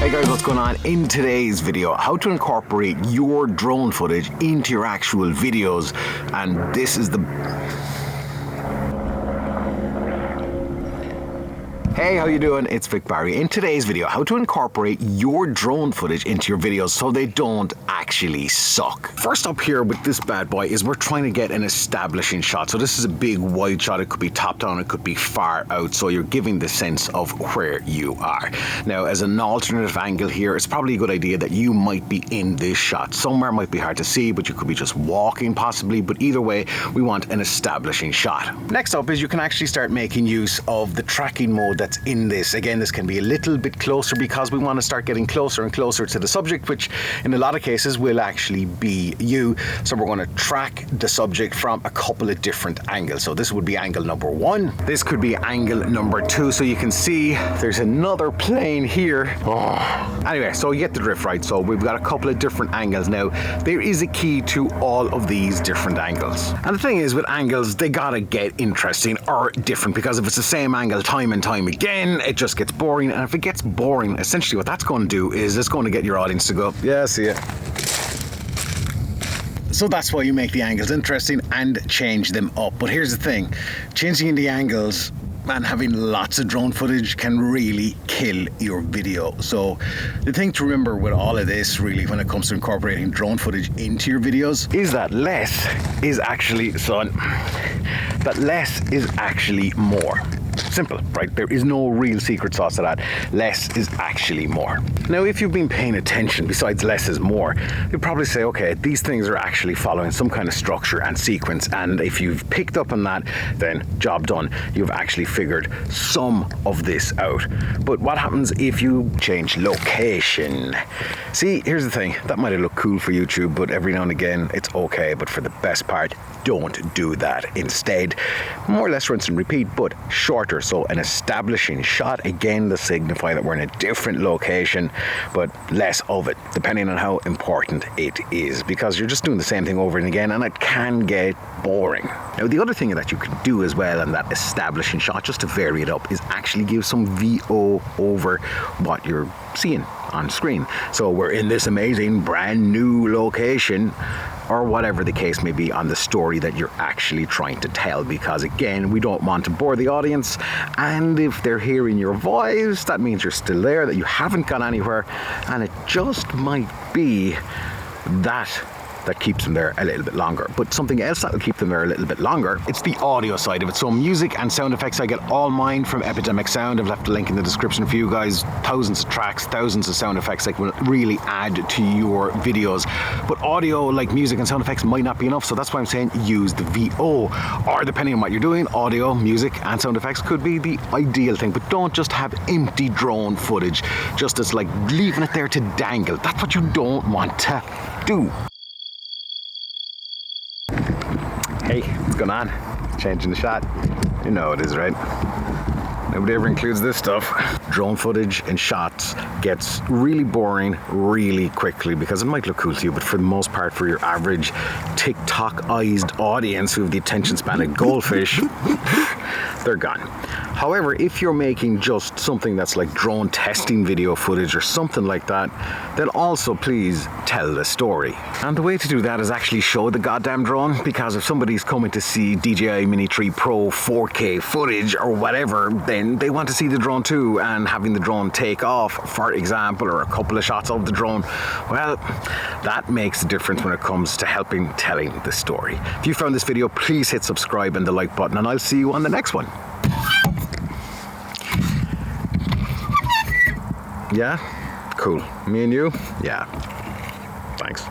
Hey guys, what's going on? In today's video, how to incorporate your drone footage into your actual videos. And this is the... Hey, how you doing? It's Vic Barry. In today's video, how to incorporate your drone footage into your videos so they don't actually suck. First up here with this bad boy is we're trying to get an establishing shot. So this is a big wide shot. It could be top down, it could be far out. So you're giving the sense of where you are. Now, as an alternative angle here, it's probably a good idea that you might be in this shot. Somewhere might be hard to see, but you could be just walking possibly. But either way, we want an establishing shot. Next up is you can actually start making use of the tracking mode that's in this. Again, this can be a little bit closer because we want to start getting closer and closer to the subject, which in a lot of cases will actually be you. So we're going to track the subject from a couple of different angles. So this would be angle number 1. This could be angle number 2. So you can see there's another plane here. Anyway, so you get the drift, right? So we've got a couple of different angles. Now, there is a key to all of these different angles. And the thing is with angles, they gotta get interesting or different, because if it's the same angle time and time again, it just gets boring. And if it gets boring, essentially what that's going to do is it's going to get your audience to go, yeah, see it. So that's why you make the angles interesting and change them up. But here's the thing, changing the angles and having lots of drone footage can really kill your video. So the thing to remember with all of this, really, when it comes to incorporating drone footage into your videos, is that less is actually, less is actually more. Simple, right? There is no real secret sauce to that. Less is actually more. Now, if you've been paying attention, besides less is more, you'll probably say, okay, these things are actually following some kind of structure and sequence. And if you've picked up on that, then job done. You've actually figured some of this out. But what happens if you change location? See, here's the thing. That might have looked cool for YouTube, but every now and again, it's okay. But for the best part, don't do that. Instead, more or less rinse and repeat, but shorter. So an establishing shot, again, to signify that we're in a different location, but less of it, depending on how important it is, because you're just doing the same thing over and again, and it can get boring. Now, the other thing that you could do as well in that establishing shot, just to vary it up, is actually give some VO over what you're seeing on screen. So we're in this amazing brand new location, or whatever the case may be on the story that you're actually trying to tell, because again, we don't want to bore the audience, and if they're hearing your voice, that means you're still there, that you haven't gone anywhere, and it just might be that keeps them there a little bit longer. But something else that will keep them there a little bit longer, it's the audio side of it. So music and sound effects, I get all mine from Epidemic Sound. I've left a link in the description for you guys. Thousands of tracks, thousands of sound effects that will really add to your videos. But audio, like music and sound effects, might not be enough. So that's why I'm saying use the VO. Or depending on what you're doing, audio, music and sound effects could be the ideal thing. But don't just have empty drone footage, just as like leaving it there to dangle. That's what you don't want to do. Hey, what's going on? Changing the shot. You know it is, right? Nobody ever includes this stuff. Drone footage and shots gets really boring really quickly, because it might look cool to you, but for the most part, for your average TikTok-ized audience who have the attention span of goldfish, they're gone. However, if you're making just something that's like drone testing video footage or something like that, then also please tell the story. And the way to do that is actually show the goddamn drone, because if somebody's coming to see DJI Mini 3 Pro 4K footage or whatever, then they want to see the drone too, and having the drone take off, for example, or a couple of shots of the drone, well, that makes a difference when it comes to helping telling the story. If you found this video, please hit subscribe and the like button, and I'll see you on the next one. Yeah? Cool. Me and you? Yeah. Thanks.